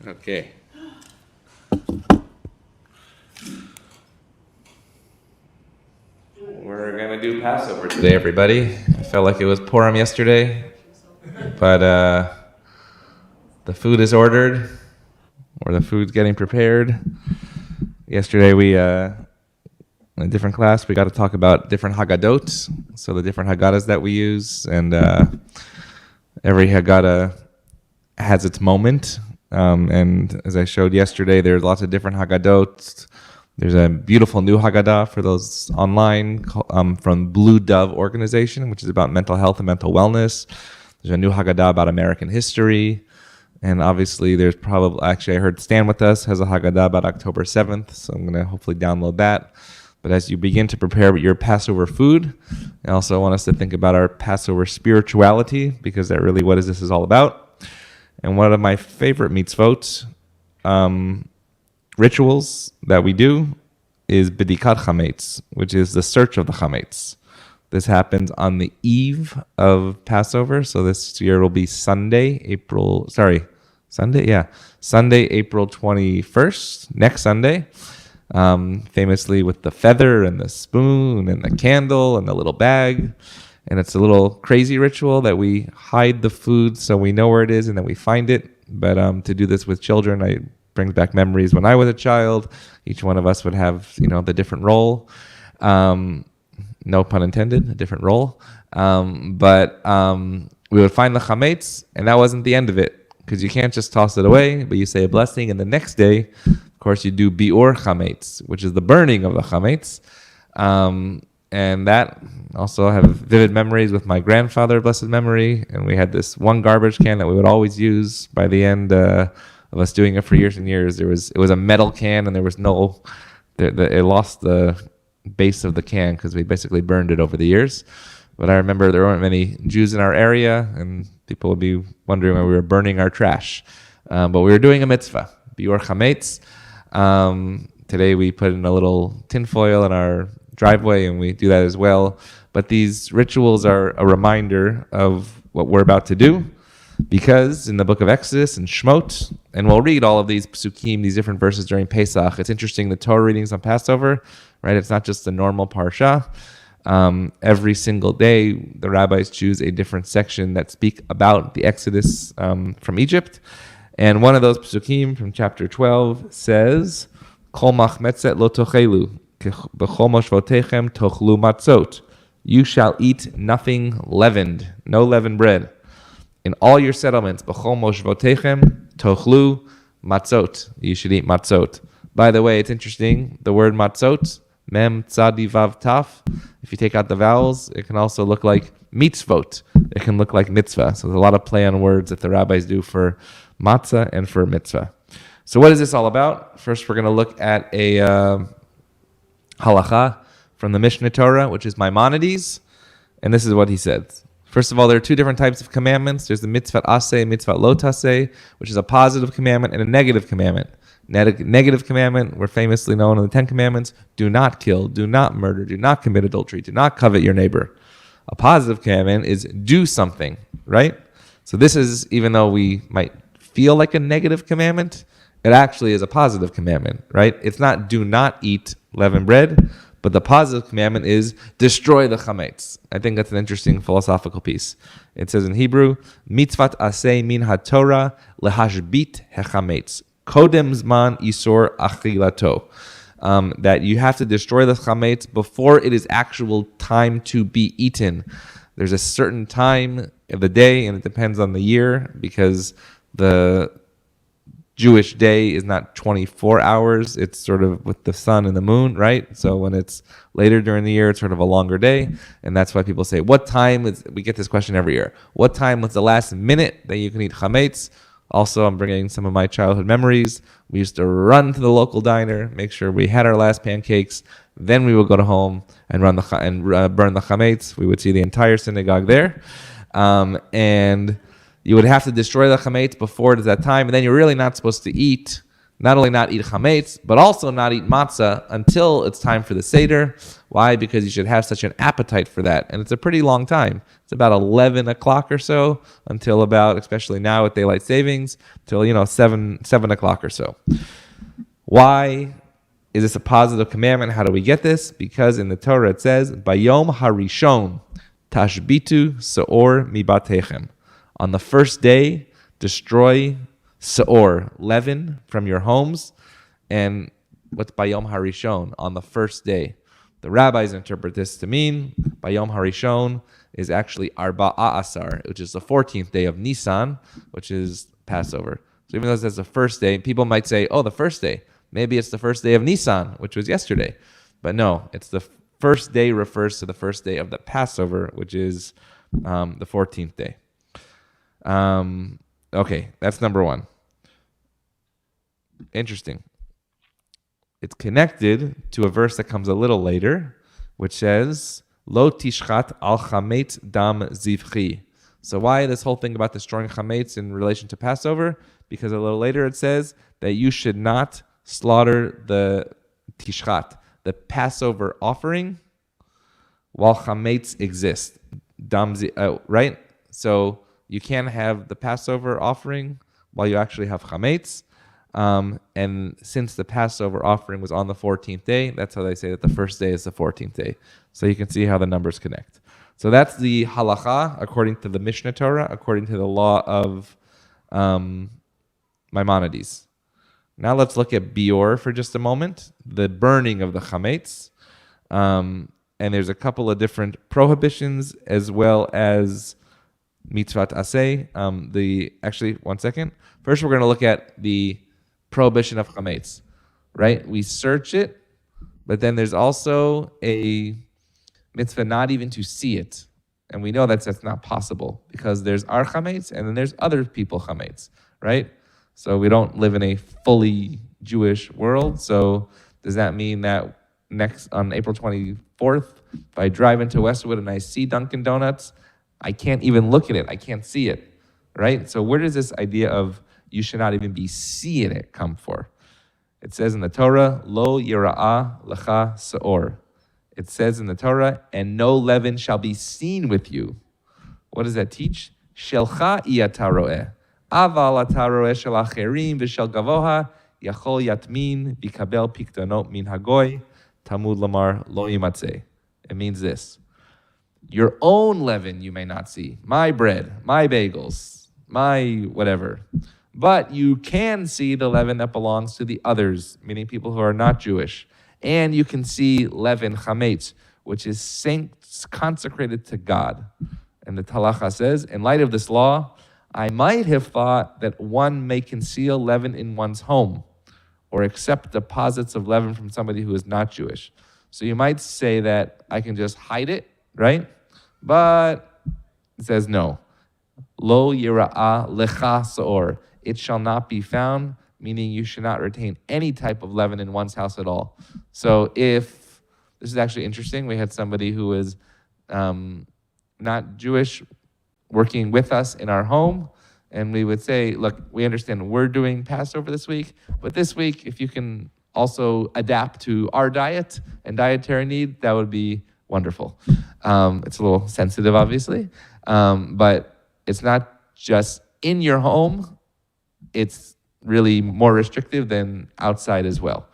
Okay. We're going to do Passover today, everybody. I felt like it was Purim yesterday, but the food is ordered, or the food's getting prepared. Yesterday, in a different class, we got to talk about different Haggadot, so the different Haggadahs that we use, and every Haggadah has its moment. And as I showed yesterday, there's lots of different Haggadot. There's a beautiful new Haggadah for those online from Blue Dove Organization, which is about mental health and mental wellness. There's a new Haggadah about American history. And obviously, I heard Stand With Us has a Haggadah about October 7th, so I'm going to hopefully download that. But as you begin to prepare your Passover food, I also want us to think about our Passover spirituality, because that really what this is all about. And one of my favorite mitzvot, rituals that we do, is B'dikat Chametz, which is the search of the Chametz. This happens on the eve of Passover, so this year will be Sunday, April 21st, next Sunday. Famously with the feather and the spoon and the candle and the little bag. And it's a little crazy ritual that we hide the food so we know where it is and then we find it. But to do this with children, it brings back memories when I was a child. Each one of us would have, the different role. No pun intended, a different role. But we would find the chametz, and that wasn't the end of it, because you can't just toss it away, but you say a blessing, and the next day, of course, you do biur chametz, which is the burning of the chametz. And that also have vivid memories with my grandfather, blessed memory, and we had this one garbage can that we would always use. By the end of us doing it for years and years, it was a metal can, and there was it lost the base of the can because we basically burned it over the years. But I remember there weren't many Jews in our area, and people would be wondering why we were burning our trash. But we were doing a mitzvah, biur chametz. Today we put in a little tinfoil in our driveway, and we do that as well. But these rituals are a reminder of what we're about to do, because in the book of Exodus and Shmot, and we'll read all of these psukim, these different verses during Pesach. It's interesting, the Torah readings on Passover, right? It's not just the normal parsha. Every single day, the rabbis choose a different section that speak about the Exodus from Egypt. And one of those psukim from chapter 12 says, Kol machmetzet lo tochelu, b'chol moshvotechem tochlu matzot. You shall eat nothing leavened, no leavened bread. In all your settlements, b'chol moshvotechem tochlu matzot. You should eat matzot. By the way, it's interesting, the word matzot, mem tzadi vav taf, if you take out the vowels, it can also look like mitzvot. It can look like mitzvah. So there's a lot of play on words that the rabbis do for matzah and for mitzvah. So what is this all about? First, we're going to look at a halacha from the Mishna Torah, which is Maimonides. And this is what he said. First of all, there are two different types of commandments. There's the mitzvah aseh, mitzvah lo taseh, which is a positive commandment and a negative commandment. Negative commandment, we're famously known in the 10 Commandments: do not kill, do not murder, do not commit adultery, do not covet your neighbor. A positive commandment is do something, right? So this is, even though we might feel like a negative commandment, it actually is a positive commandment, right? It's not do not eat leavened bread, but the positive commandment is destroy the chametz. I think that's an interesting philosophical piece. It says in Hebrew, mitzvat aseh min haTorah lehashbit hechametz. Kodem zman isor achilato. That you have to destroy the chametz before it is actual time to be eaten. There's a certain time of the day, and it depends on the year, because the Jewish day is not 24 hours. It's sort of with the sun and the moon, right? So when it's later during the year, it's sort of a longer day. And that's why people say, we get this question every year. What time was the last minute that you can eat chametz? Also, I'm bringing some of my childhood memories. We used to run to the local diner, make sure we had our last pancakes. Then we would go to home and burn the chametz. We would see the entire synagogue there. And you would have to destroy the chametz before it is that time. And then you're really not supposed to eat not only not eat chametz, but also not eat matzah until it's time for the Seder. Why? Because you should have such an appetite for that. And it's a pretty long time. It's about 11 o'clock or so until about, especially now with daylight savings, till 7 o'clock or so. Why is this a positive commandment? How do we get this? Because in the Torah it says, Bayom harishon tashbitu seor mibatechem. On the first day, destroy seor, leaven, from your homes. And what's Bayom harishon? On the first day. The rabbis interpret this to mean Bayom harishon is actually Arba'a Asar, which is the 14th day of Nisan, which is Passover. So even though it says the first day, people might say, oh, the first day. Maybe it's the first day of Nisan, which was yesterday. But no, it's the first day refers to the first day of the Passover, which is the 14th day. Okay, that's number one. Interesting. It's connected to a verse that comes a little later, which says, Lo tishchat al chametz dam zivchi. So why this whole thing about destroying chametz in relation to Passover? Because a little later it says that you should not slaughter the tishchat, the Passover offering, while chametz exists. Right? So you can't have the Passover offering while you actually have chametz. And since the Passover offering was on the 14th day, that's how they say that the first day is the 14th day. So you can see how the numbers connect. So that's the halacha according to the Mishna Torah, according to the law of Maimonides. Now let's look at bior for just a moment, the burning of the chametz. And there's a couple of different prohibitions as well as mitzvat aseh. Actually, one second. First, we're going to look at the prohibition of chametz, right? We search it, but then there's also a mitzvah not even to see it. And we know that's not possible because there's our chametz and then there's other people chametz, right? So we don't live in a fully Jewish world. So does that mean that on April 24th, if I drive into Westwood and I see Dunkin' Donuts, I can't even look at it. I can't see it, right? So where does this idea of you should not even be seeing it come for? It says in the Torah, Lo yira'ah lecha se'or. It says in the Torah, and no leaven shall be seen with you. What does that teach? Shelcha iyata ro'eh. Aval ata ro'eh shel acherim v'shel gavoha yachol yatmin v'kabel pikdanot min hagoy tamud lamar lo yimatzeh. It means this. Your own leaven you may not see. My bread, my bagels, my whatever. But you can see the leaven that belongs to the others, meaning people who are not Jewish. And you can see leaven, chametz, which is consecrated to God. And the Talacha says, in light of this law, I might have thought that one may conceal leaven in one's home or accept deposits of leaven from somebody who is not Jewish. So you might say that I can just hide it, right? But it says no. Lo yira'ah lecha se'or. It shall not be found, meaning you should not retain any type of leaven in one's house at all. So if, this is actually interesting, we had somebody who was not Jewish working with us in our home, and we would say, look, we understand we're doing Passover this week, but this week, if you can also adapt to our diet and dietary need, that would be wonderful. It's a little sensitive, obviously, but it's not just in your home, it's really more restrictive than outside as well.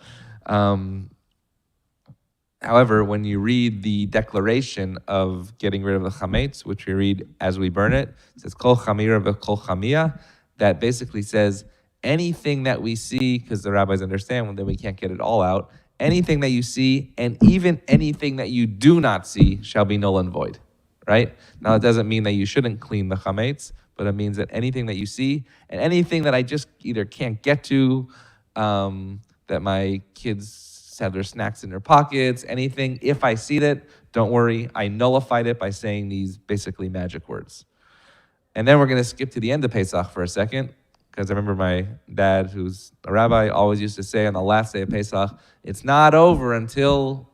However, when you read the declaration of getting rid of the chametz, which we read as we burn it, it says kol chamira v'kol chamia. That basically says anything that we see, because the rabbis understand that we can't get it all out, anything that you see and even anything that you do not see shall be null and void, right? Now, it doesn't mean that you shouldn't clean the chametz, but it means that anything that you see and anything that I just either can't get to, that my kids have their snacks in their pockets, anything, if I see that, don't worry, I nullified it by saying these basically magic words. And then we're going to skip to the end of Pesach for a second, because I remember my dad, who's a rabbi, always used to say on the last day of Pesach, it's not over until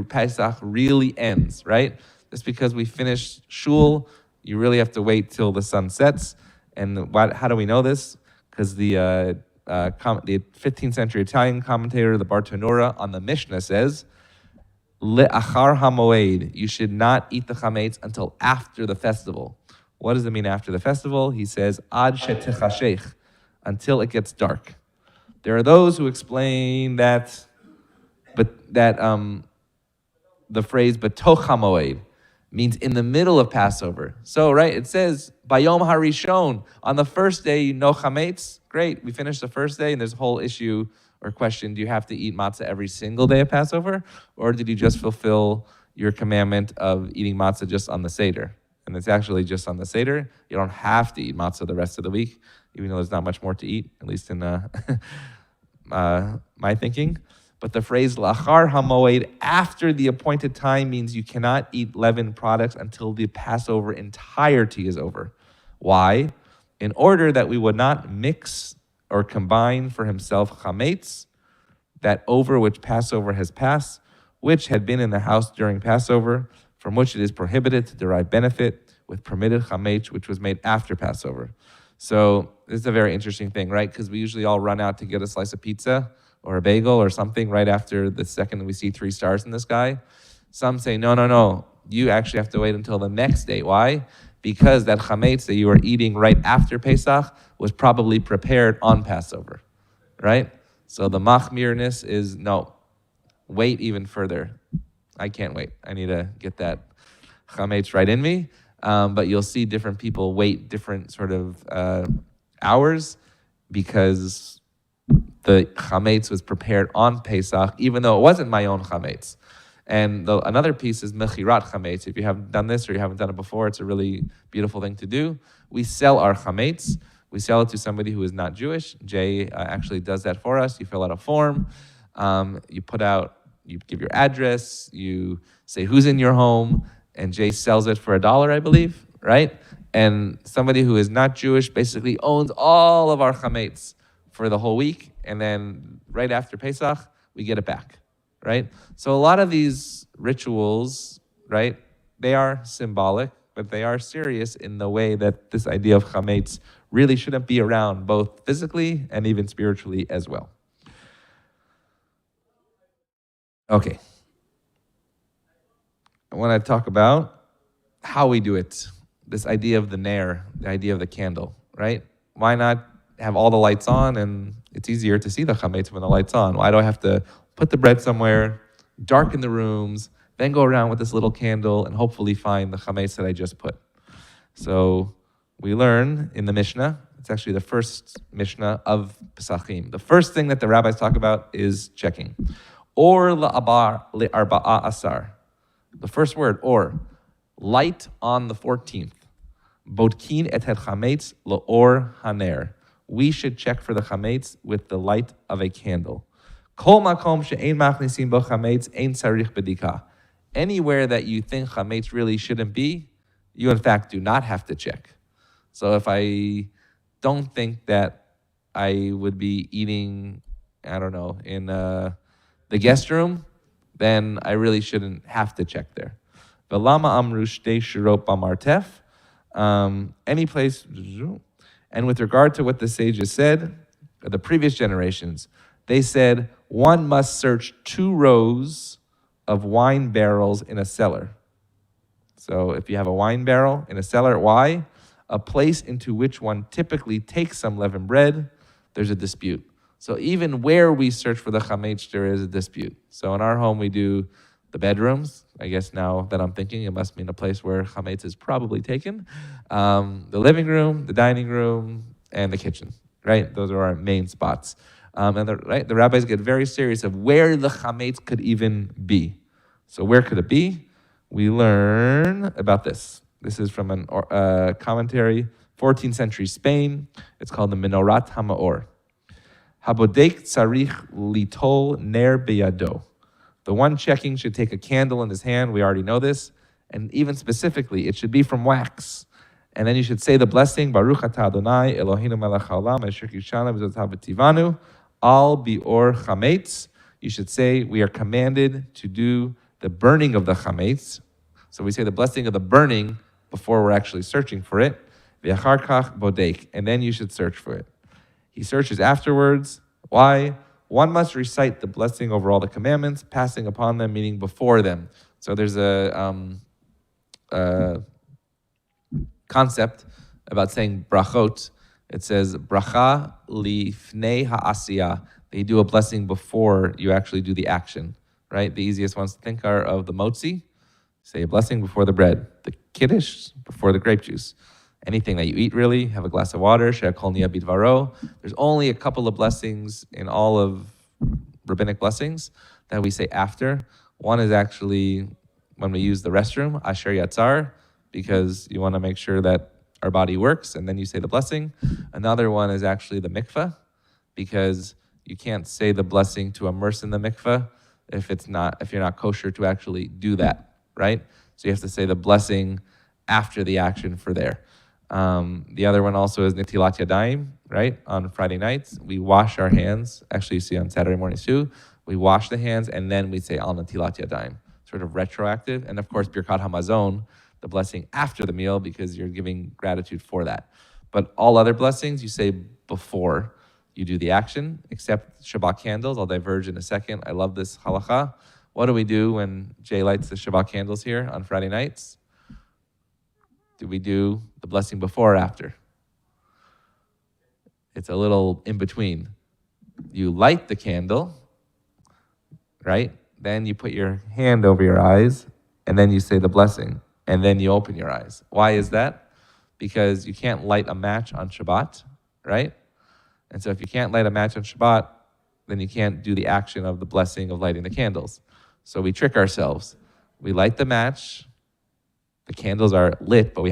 Pesach really ends, right? Just because we finish shul, you really have to wait till the sun sets. And how do we know this? Because the the 15th century Italian commentator, the Bartonura, on the Mishna says, Le'achar hamoed, you should not eat the chametz until after the festival. What does it mean after the festival? He says, ad shetechashech, until it gets dark. There are those who explain that, the phrase betoch hamoed means in the middle of Passover. So, right, it says, Bayom Harishon, on the first day, no chametz. Great, we finished the first day, and there's a whole issue or question, do you have to eat matzah every single day of Passover? Or did you just fulfill your commandment of eating matzah just on the Seder? And it's actually just on the Seder. You don't have to eat matzah the rest of the week, even though there's not much more to eat, at least in my thinking. But the phrase lachar hamoed, after the appointed time, means you cannot eat leavened products until the Passover entirety is over. Why? In order that we would not mix or combine for himself chametz, that over which Passover has passed, which had been in the house during Passover, from which it is prohibited to derive benefit, with permitted chametz, which was made after Passover. So this is a very interesting thing, right? Because we usually all run out to get a slice of pizza or a bagel or something right after the second we see 3 stars in the sky. Some say, no, you actually have to wait until the next day. Why? Because that chametz that you are eating right after Pesach was probably prepared on Passover, right? So the machmirness is, no, wait even further. I can't wait. I need to get that chametz right in me. But you'll see different people wait different sort of hours because the chametz was prepared on Pesach, even though it wasn't my own chametz. And another piece is mechirat chametz. If you haven't done this or you haven't done it before, it's a really beautiful thing to do. We sell our chametz. We sell it to somebody who is not Jewish. Jay actually does that for us. You fill out a form. You give your address. You say who's in your home. And Jay sells it for $1, I believe, right? And somebody who is not Jewish basically owns all of our chametz for the whole week. And then right after Pesach, we get it back. Right? So a lot of these rituals, right, they are symbolic, but they are serious in the way that this idea of chametz really shouldn't be around, both physically and even spiritually as well. Okay. I want to talk about how we do it. This idea of the nair, the idea of the candle, right? Why not have all the lights on and it's easier to see the chametz when the light's on? Why do I have to put the bread somewhere, darken the rooms, then go around with this little candle and hopefully find the chametz that I just put? So we learn in the Mishna, it's actually the first Mishna of Pesachim. The first thing that the rabbis talk about is checking. Or la'abar le'arba'a asar. The first word, or, light on the 14th. Bodkin et het chametz la'or haner. We should check for the chametz with the light of a candle. Kol makom she'ein machnisim bo chametz ein tzarich bedika. Anywhere that you think chametz really shouldn't be, you in fact do not have to check. So if I don't think that I would be eating, I don't know, in the guest room, then I really shouldn't have to check there. Velama amru shtei shirot b'martef. Any place. And with regard to what the sages said, the previous generations, they said one must search 2 rows of wine barrels in a cellar. So if you have a wine barrel in a cellar, why? A place into which one typically takes some leavened bread, there's a dispute. So even where we search for the chametz, there is a dispute. So in our home, we do the bedrooms. I guess now that I'm thinking, it must mean a place where chametz is probably taken. The living room, the dining room, and the kitchen, right? Those are our main spots. And the rabbis get very serious of where the chametz could even be. So where could it be? We learn about this. This is from a commentary, 14th century Spain. It's called the Minorat HaMaor. Habodek tzarich litol ner beyado. The one checking should take a candle in his hand. We already know this. And even specifically, it should be from wax. And then you should say the blessing, Baruch atah Adonai, Eloheinu melech haolam, asher kishanu v'zotav v'tivanu, al bior chametz. You should say, we are commanded to do the burning of the chametz. So we say the blessing of the burning before we're actually searching for it. V'achar kach bodek. And then you should search for it. He searches afterwards. Why? One must recite the blessing over all the commandments, passing upon them, meaning before them. So there's a concept about saying brachot. It says bracha lifnei ha'asiyah. They do a blessing before you actually do the action, right? The easiest ones to think are of the motzi. Say a blessing before the bread. The kiddush before the grape juice. Anything that you eat, really, have a glass of water. She'akol niya bidvaro. There's only a couple of blessings in all of rabbinic blessings that we say after. One is actually when we use the restroom, asher yatzar, because you want to make sure that our body works, and then you say the blessing. Another one is actually the mikveh, because you can't say the blessing to immerse in the mikveh if you're not kosher to actually do that, right? So you have to say the blessing after the action for there. The other one also is netilat yadayim, right? On Friday nights, we wash our hands. Actually, you see on Saturday mornings too. We wash the hands, and then we say al netilat yadayim, sort of retroactive. And of course, birkat hamazon, the blessing after the meal, because you're giving gratitude for that. But all other blessings, you say before you do the action, except Shabbat candles. I'll diverge in a second. I love this halacha. What do we do when Jay lights the Shabbat candles here on Friday nights? Do we do the blessing before or after? It's a little in between. You light the candle, right? Then you put your hand over your eyes, and then you say the blessing, and then you open your eyes. Why is that? Because you can't light a match on Shabbat, right? And so if you can't light a match on Shabbat, then you can't do the action of the blessing of lighting the candles. So we trick ourselves. We light the match, the candles are lit, but we